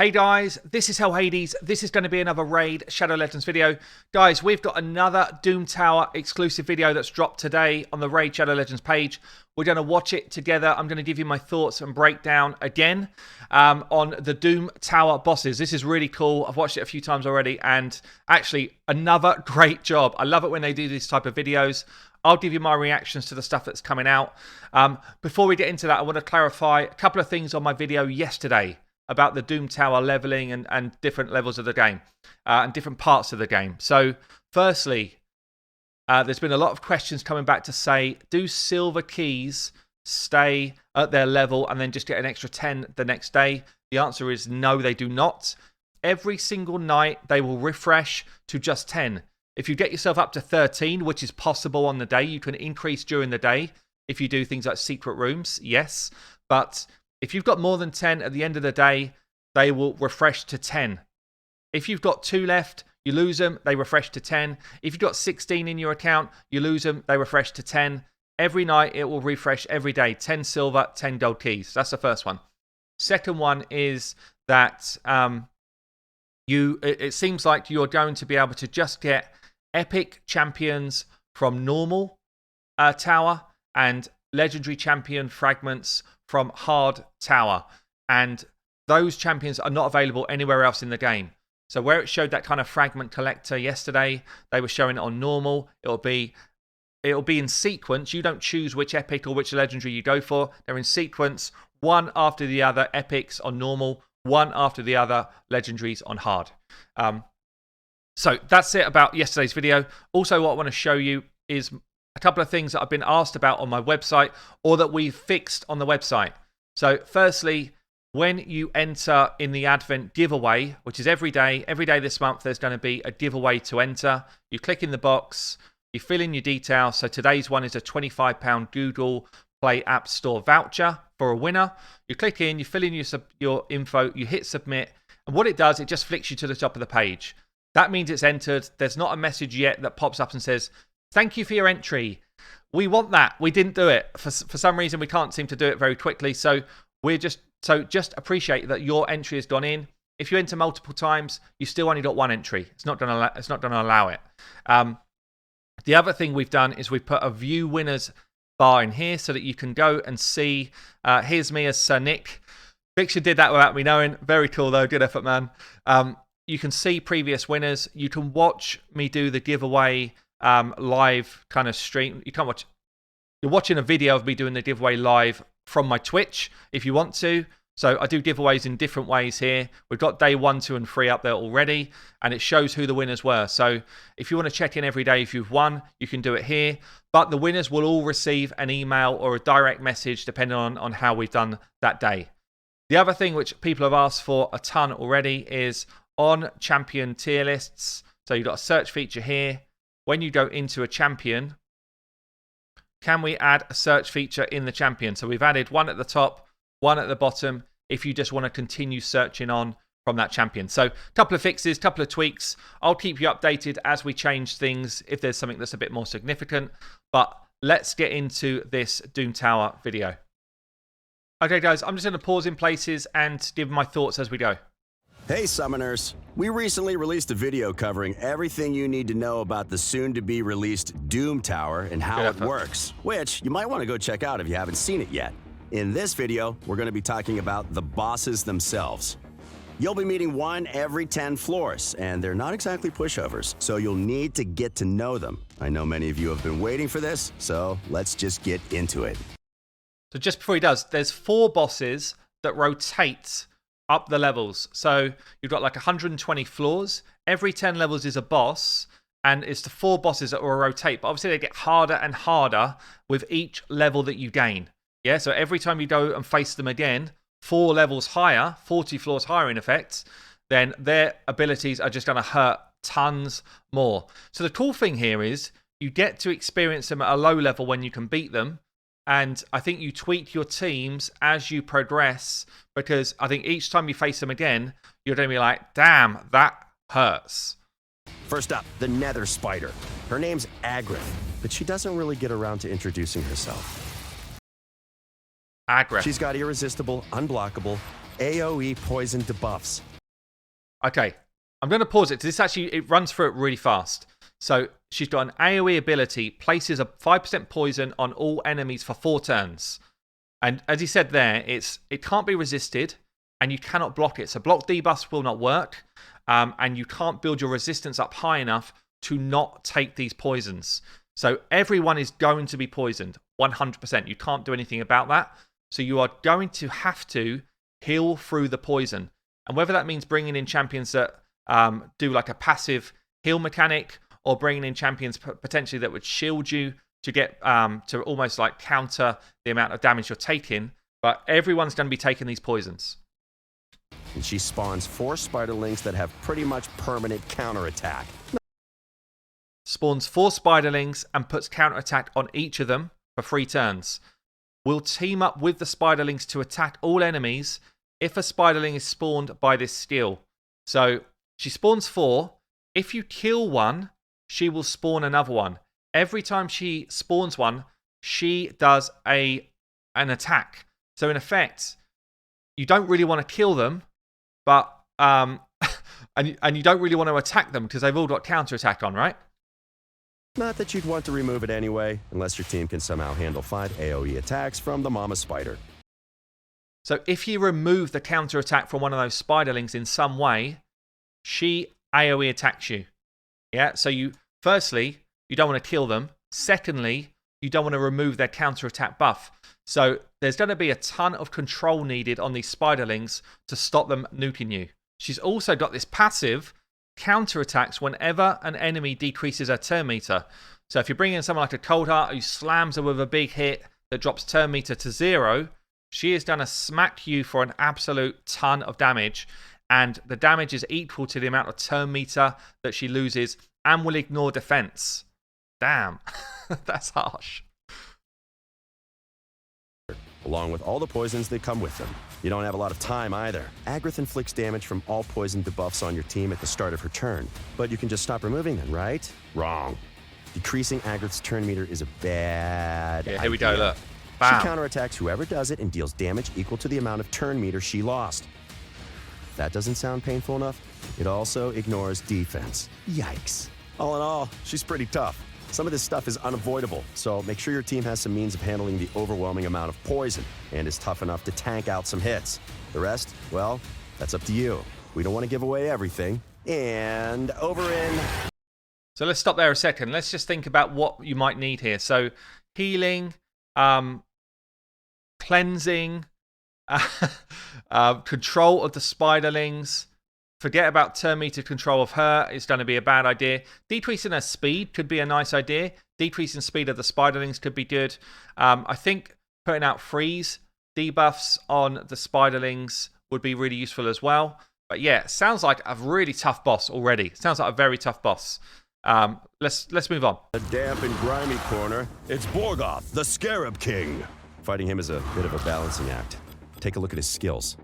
Hey guys, this is Hell Hades. This is going to be another Raid Shadow Legends video. Guys, we've got another Doom Tower exclusive video that's dropped today on the Raid Shadow Legends page. We're going to watch it together. I'm going to give you my thoughts and breakdown again on the Doom Tower bosses. This is really cool. I've watched it a few times already, and actually another great job. I love it when they do these type of videos. I'll give you my reactions to the stuff that's coming out. Before we get into that, I want to clarify a couple of things on my video yesterday about the Doom Tower leveling and different levels of the game and different parts of the game. So firstly, there's been a lot of questions coming back to say, do silver keys stay at their level and then just get an extra 10 the next day? The answer is no, they do not. Every single night, they will refresh to just 10. If you get yourself up to 13, which is possible on the day, you can increase during the day if you do things like secret rooms, yes. But if you've got more than 10 at the end of the day, they will refresh to 10. If you've got 2 left, you lose them, they refresh to 10. If you've got 16 in your account, you lose them, they refresh to 10. Every night, it will refresh every day. 10 silver, 10 gold keys. That's the first one. Second one is that it seems like you're going to be able to just get epic champions from normal tower and legendary champion fragments from hard tower, and those champions are not available anywhere else in the game. So where it showed that kind of fragment collector yesterday, they were showing it on normal. It'll be in sequence. You don't choose which epic or which legendary you go for. They're in sequence, one after the other. Epics on normal, one after the other. Legendaries on hard. So that's it about yesterday's video. Also, what I want to show you is a couple of things that I've been asked about on my website or that we've fixed on the website. So firstly, when you enter in the Advent giveaway, which is every day this month, there's going to be a giveaway to enter. You click in the box, you fill in your details. So today's one is a £25 Google Play App Store voucher for a winner. You click in, you fill in your info, you hit submit. And what it does, it just flicks you to the top of the page. That means it's entered. There's not a message yet that pops up and says, thank you for your entry. We want that. We didn't do it. For some reason, we can't seem to do it very quickly. So just appreciate that your entry has gone in. If you enter multiple times, you still only got one entry. It's not going to allow it. The other thing we've done is we've put a view winners bar in here so that you can go and see. Here's me as Sir Nick. Fiction did that without me knowing. Very cool though. Good effort, man. You can see previous winners. You can watch me do the giveaway live kind of stream. You can't watch. You're watching a video of me doing the giveaway live from my Twitch if you want to. So I do giveaways in different ways here. We've got day 1, 2, and 3 up there already, and it shows who the winners were. So if you want to check in every day if you've won, you can do it here. But the winners will all receive an email or a direct message depending on how we've done that day. The other thing which people have asked for a ton already is on champion tier lists. So you've got a search feature here. When you go into a champion, can we add a search feature in the champion? So we've added one at the top, one at the bottom, if you just want to continue searching on from that champion. So a couple of fixes, a couple of tweaks. I'll keep you updated as we change things if there's something that's a bit more significant. But let's get into this Doom Tower video. Okay, guys, I'm just going to pause in places and give my thoughts as we go. Hey Summoners, we recently released a video covering everything you need to know about the soon-to-be released Doom Tower and how it works, which you might want to go check out if you haven't seen it yet. In this video, we're going to be talking about the bosses themselves. You'll be meeting one every 10 floors, and they're not exactly pushovers, so you'll need to get to know them. I know many of you have been waiting for this, so let's just get into it. So just before he does, there's 4 bosses that rotate up the levels. So you've got like 120 floors. Every 10 levels is a boss, and it's the 4 bosses that will rotate. But obviously they get harder and harder with each level that you gain. Yeah, so every time you go and face them again, 4 levels higher, 40 floors higher in effect, then their abilities are just going to hurt tons more. So the cool thing here is you get to experience them at a low level when you can beat them. And I think you tweak your teams as you progress, because I think each time you face them again, you're going to be like, damn, that hurts. First up, the Nether Spider. Her name's Agrith, but she doesn't really get around to introducing herself. Agrith. She's got irresistible, unblockable, AoE poison debuffs, Okay, I'm going to pause it because this actually, it runs through it really fast. So she's got an AoE ability, places a 5% poison on all enemies for 4 turns. And as he said there, it can't be resisted and you cannot block it. So block debuffs will not work. And you can't build your resistance up high enough to not take these poisons. So everyone is going to be poisoned, 100%. You can't do anything about that. So you are going to have to heal through the poison. And whether that means bringing in champions that do like a passive heal mechanic, or bringing in champions potentially that would shield you to get to almost like counter the amount of damage you're taking. But everyone's going to be taking these poisons. And she spawns 4 spiderlings that have pretty much permanent counterattack. Spawns 4 spiderlings and puts counterattack on each of them for 3 turns. Will team up with the spiderlings to attack all enemies if a spiderling is spawned by this skill. So she spawns 4. If you kill one, she will spawn another one. Every time she spawns one, she does an attack. So in effect, you don't really want to kill them, but and you don't really want to attack them because they've all got counterattack on, right? Not that you'd want to remove it anyway, unless your team can somehow handle 5 AoE attacks from the Mama Spider. So if you remove the counterattack from one of those spiderlings in some way, she AoE attacks you. Yeah, so firstly, you don't want to kill them. Secondly, you don't want to remove their counterattack buff. So there's going to be a ton of control needed on these spiderlings to stop them nuking you. She's also got this passive counterattacks whenever an enemy decreases her turn meter. So if you bring in someone like a Cold Heart who slams her with a big hit that drops turn meter to 0, she is going to smack you for an absolute ton of damage. And the damage is equal to the amount of turn meter that she loses and will ignore defense. Damn, that's harsh. Along with all the poisons that come with them. You don't have a lot of time either. Agrith inflicts damage from all poison debuffs on your team at the start of her turn. But you can just stop removing them, right? Wrong. Decreasing Agrith's turn meter is a bad idea. Here we go, look. Bam. She counterattacks whoever does it and deals damage equal to the amount of turn meter she lost. If that doesn't sound painful enough, it also ignores defense. Yikes. All in all, she's pretty tough. Some of this stuff is unavoidable, so make sure your team has some means of handling the overwhelming amount of poison and is tough enough to tank out some hits. The rest, well, that's up to you. We don't want to give away everything. And over in... So let's stop there a second. Let's just think about what you might need here. So healing, cleansing, control of the spiderlings. Forget about turn meter control of her. It's going to be a bad idea. Decreasing her speed could be a nice idea. Decreasing speed of the spiderlings could be good. I think putting out freeze debuffs on the spiderlings would be really useful as well. But yeah, sounds like a really tough boss already. Sounds like a very tough boss. Let's move on. A damp and grimy corner. It's Borgoth, the Scarab King. Fighting him is a bit of a balancing act. Take a look at his skills.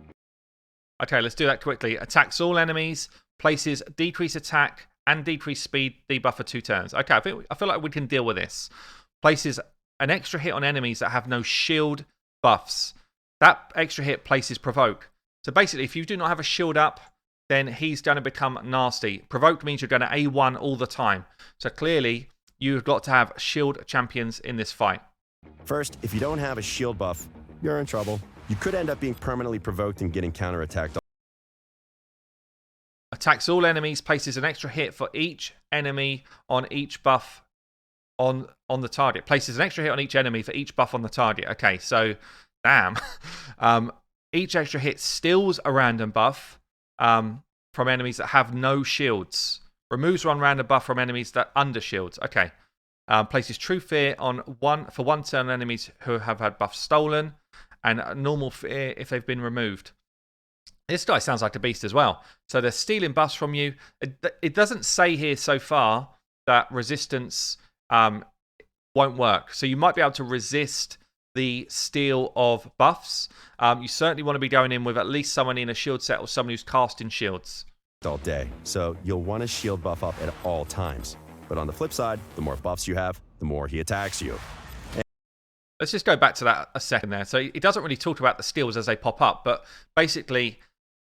Okay, let's do that quickly. Attacks all enemies, places decrease attack and decrease speed debuff for 2 turns. Okay, I feel like we can deal with this. Places an extra hit on enemies that have no shield buffs. That extra hit places provoke. So basically, if you do not have a shield up, then he's going to become nasty. Provoke means you're going to A1 all the time. So clearly, you've got to have shield champions in this fight. First, if you don't have a shield buff, you're in trouble. You could end up being permanently provoked and getting counterattacked. Attacks all enemies, places an extra hit for each enemy on each buff on the target. Places an extra hit on each enemy for each buff on the target. Okay, so, damn. Each extra hit steals a random buff from enemies that have no shields. Removes one random buff from enemies that under shields. Okay. Places True Fear on for 1 turn on enemies who have had buffs stolen. And normal fear if they've been removed. This guy sounds like a beast as well. So they're stealing buffs from you. It doesn't say here so far that resistance won't work. So you might be able to resist the steal of buffs. You certainly want to be going in with at least someone in a shield set or someone who's casting shields. All day. So you'll want to shield buff up at all times. But on the flip side, the more buffs you have, the more he attacks you. Let's just go back to that a second there. So it doesn't really talk about the steals as they pop up, but basically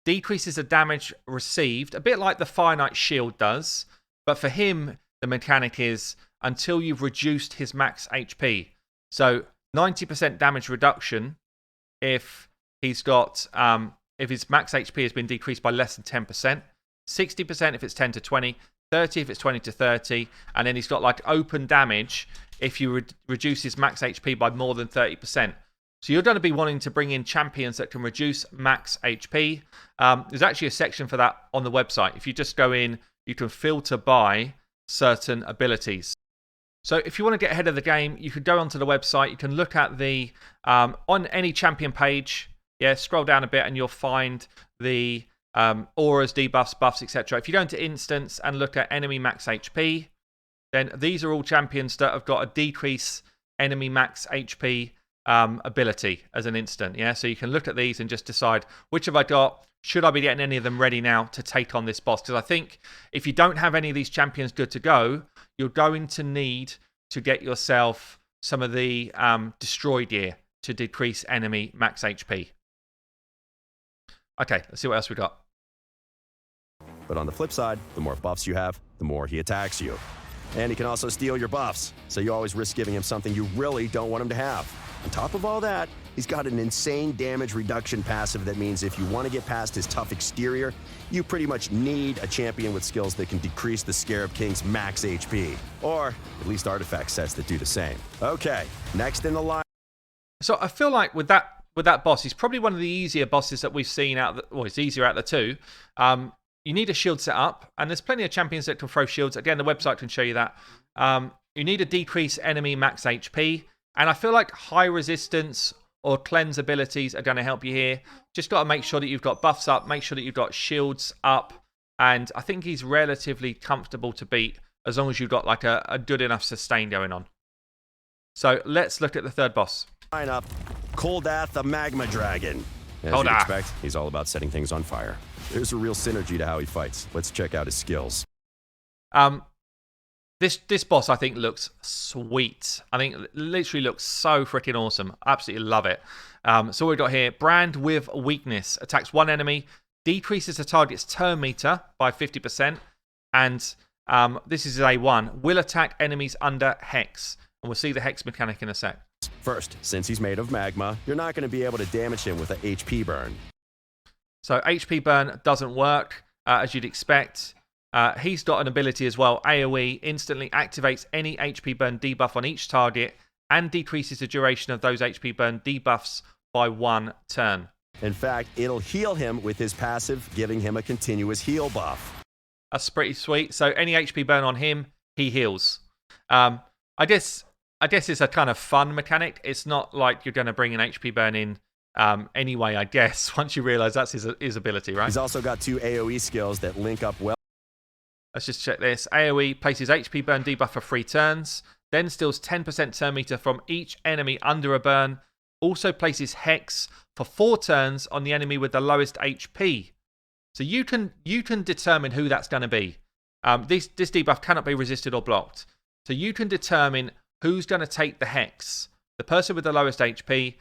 decreases the damage received, a bit like the finite shield does. But for him, the mechanic is until you've reduced his max HP. So 90% damage reduction if he's got if his max HP has been decreased by less than 10%, 60% if it's 10 to 20, 30 if it's 20 to 30, and then he's got like open damage if you reduce his max HP by more than 30%. So you're going to be wanting to bring in champions that can reduce max HP. There's actually a section for that on the website. If you just go in, you can filter by certain abilities. So if you want to get ahead of the game, you could go onto the website. You can look at the, on any champion page, scroll down a bit and you'll find the auras, debuffs, buffs, etc. If you go into instance and look at enemy max HP, then these are all champions that have got a decrease enemy max HP ability as an instant. So you can look at these and just decide, which have I got? Should I be getting any of them ready now to take on this boss? Because I think if you don't have any of these champions good to go, you're going to need to get yourself some of the destroy gear to decrease enemy max HP. Okay, let's see what else we got. But on the flip side, the more buffs you have, the more he attacks you. And he can also steal your buffs, so you always risk giving him something you really don't want him to have. On top of all that, he's got an insane damage reduction passive that means if you want to get past his tough exterior, you pretty much need a champion with skills that can decrease the Scarab King's max HP. Or at least artifact sets that do the same. Okay, next in the line. So I feel like with that boss, he's probably one of the easier bosses that we've seen it's easier out of the two. You need a shield set up, and there's plenty of champions that can throw shields. Again, the website can show you that. You need a decrease enemy max HP, and I feel like high resistance or cleanse abilities are going to help you here. Just got to make sure that you've got buffs up, make sure that you've got shields up, and I think he's relatively comfortable to beat as long as you've got like a good enough sustain going on. So let's look at the third boss. Line up, Koldath the Magma Dragon. As you'd expect, he's all about setting things on fire. There's a real synergy to how he fights. Let's check out his skills. This boss, I think, looks sweet. I think it literally looks so freaking awesome. Absolutely love it. So what we've got here, Brand with Weakness. Attacks one enemy, decreases the target's turn meter by 50%, and this is A1. Will attack enemies under Hex. And we'll see the Hex mechanic in a sec. First, since he's made of magma, you're not going to be able to damage him with an HP burn. So HP burn doesn't work, as you'd expect. He's got an ability as well. AoE instantly activates any HP burn debuff on each target and decreases the duration of those HP burn debuffs by 1 turn. In fact, it'll heal him with his passive, giving him a continuous heal buff. That's pretty sweet. So any HP burn on him, he heals. I guess it's a kind of fun mechanic. It's not like you're going to bring an HP burn in anyway, I guess, once you realize that's his ability, right? He's also got 2 AoE skills that link up well. Let's just check this. AoE places HP burn debuff for 3 turns, then steals 10% turn meter from each enemy under a burn. Also places Hex for 4 turns on the enemy with the lowest HP. So you can determine who that's going to be. This debuff cannot be resisted or blocked. So you can determine who's going to take the Hex, the person with the lowest HP,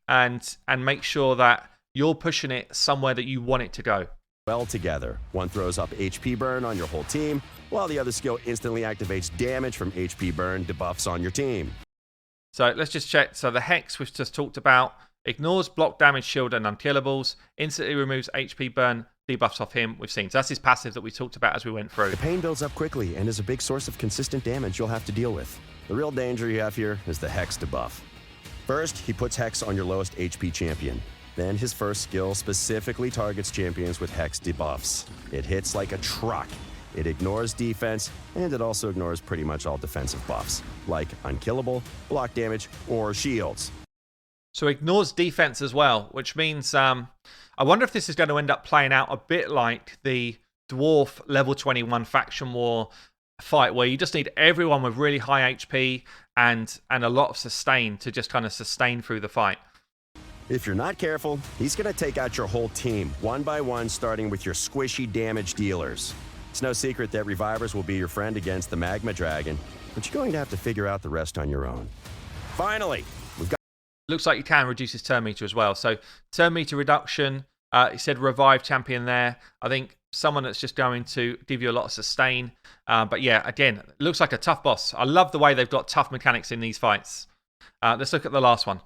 and make sure that you're pushing it somewhere that you want it to go. Well together. One throws up HP burn on your whole team, while the other skill instantly activates damage from HP burn debuffs on your team. So let's just check. So the Hex we've just talked about ignores block damage, shield, and unkillables. Instantly removes HP burn debuffs off him. We've seen. So that's his passive that we talked about as we went through. The pain builds up quickly and is a big source of consistent damage you'll have to deal with. The real danger you have here is the Hex debuff. First, he puts Hex on your lowest HP champion. Then his first skill specifically targets champions with Hex debuffs. It hits like a truck. It ignores defense, and it also ignores pretty much all defensive buffs, like unkillable, block damage, or shields. So ignores defense as well, which means I wonder if this is going to end up playing out a bit like the Dwarf level 21 faction war fight, where you just need everyone with really high HP and a lot of sustain to just kind of sustain through the fight. If you're not careful, he's going to take out your whole team, one by one, starting with your squishy damage dealers. It's no secret that Revivers will be your friend against the Magma Dragon, but you're going to have to figure out the rest on your own. Finally, we've got... Looks like you can reduce his turn meter as well. So turn meter reduction He said revive champion there. I think someone that's just going to give you a lot of sustain. But yeah, again, looks like a tough boss. I love the way they've got tough mechanics in these fights. Let's look at the last one.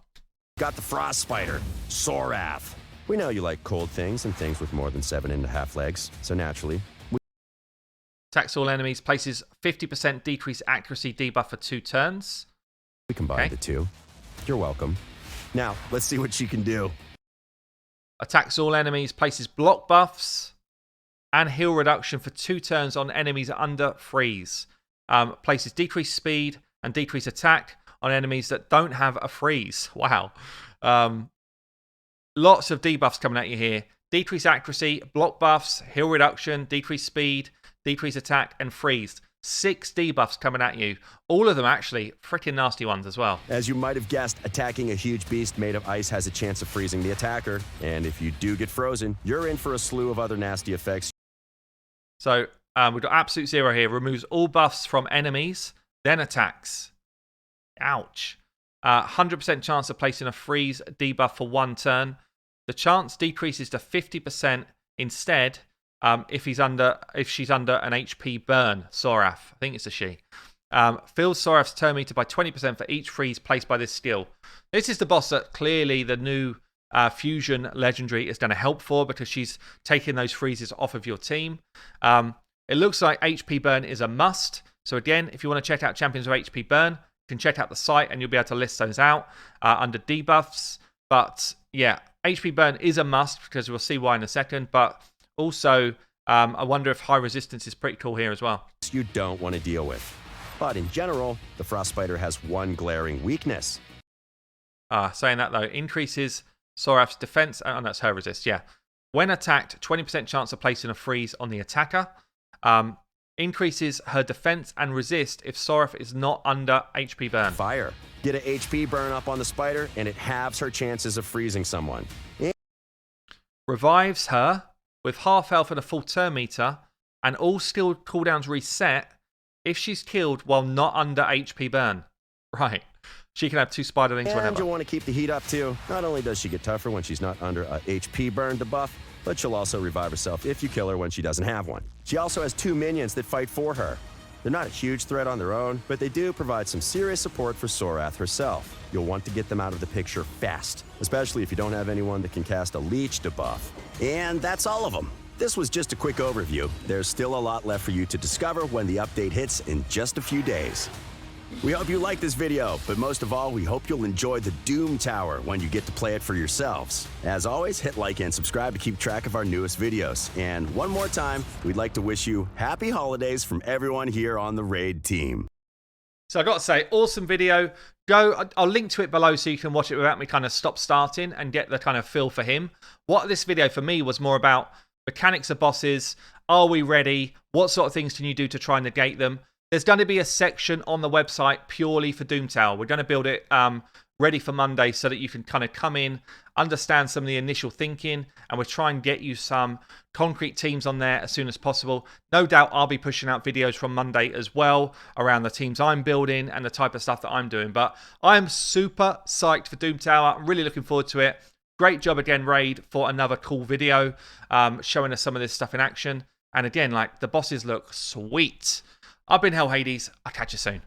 Got the Frost Spider, Sorath. We know you like cold things and things with more than 7.5 legs, so naturally... Attacks all enemies, places 50% decrease accuracy debuff for 2 turns. We combined the two. You're welcome. Now, let's see what she can do. Attacks all enemies, places block buffs and heal reduction for 2 turns on enemies under freeze. Places decreased speed and decreased attack on enemies that don't have a freeze. Wow. Lots of debuffs coming at you here. Decreased accuracy, block buffs, heal reduction, decreased speed, decreased attack, and freeze. 6 debuffs coming at you. All of them actually freaking nasty ones as well. As you might have guessed, attacking a huge beast made of ice has a chance of freezing the attacker. And if you do get frozen, you're in for a slew of other nasty effects. So we've got Absolute Zero here. Removes all buffs from enemies, then attacks. Ouch. 100% chance of placing a freeze debuff for 1 turn. The chance decreases to 50% instead if she's under an HP burn. Sorath, I think it's a she. Fills Sorath's turn meter by 20% for each freeze placed by this skill. This is the boss that clearly the new Fusion Legendary is going to help for, because she's taking those freezes off of your team. It looks like HP burn is a must. So again, if you want to check out Champions of HP burn, you can check out the site and you'll be able to list those out under debuffs. But yeah, HP burn is a must, because we'll see why in a second. But also, I wonder if high resistance is pretty cool here as well. You don't want to deal with. But in general, the Frost Spider has one glaring weakness. Saying that though, increases Sorath's defense. Oh, that's her resist, yeah. When attacked, 20% chance of placing a freeze on the attacker. Increases her defense and resist if Sorath is not under HP burn. Fire. Get an HP burn up on the spider, and it halves her chances of freezing someone. Revives her with half health and a full turn meter, and all skill cooldowns reset if she's killed while not under HP burn. Right. She can have 2 spiderlings whenever. And you'll want to keep the heat up too. Not only does she get tougher when she's not under a HP burn debuff, but she'll also revive herself if you kill her when she doesn't have one. She also has 2 minions that fight for her. They're not a huge threat on their own, but they do provide some serious support for Sorath herself. You'll want to get them out of the picture fast, especially if you don't have anyone that can cast a leech debuff. And that's all of them. This was just a quick overview. There's still a lot left for you to discover when the update hits in just a few days. We hope you like this video, but most of all, we hope you'll enjoy the Doom Tower when you get to play it for yourselves. As always, hit like and subscribe to keep track of our newest videos. And one more time, we'd like to wish you happy holidays from everyone here on the Raid team. So I've got to say, awesome video. I'll link to it below so you can watch it without me kind of stop starting and get the kind of feel for him. What this video for me was more about mechanics of bosses. Are we ready? What sort of things can you do to try and negate them? There's going to be a section on the website purely for Doom Tower. We're going to build it ready for Monday so that you can kind of come in, understand some of the initial thinking, and we'll try and get you some concrete teams on there as soon as possible. No doubt I'll be pushing out videos from Monday as well around the teams I'm building and the type of stuff that I'm doing. But I'm super psyched for Doom Tower. I'm really looking forward to it. Great job again, Raid, for another cool video showing us some of this stuff in action. And again, like, the bosses look sweet. I've been Hell Hades. I'll catch you soon.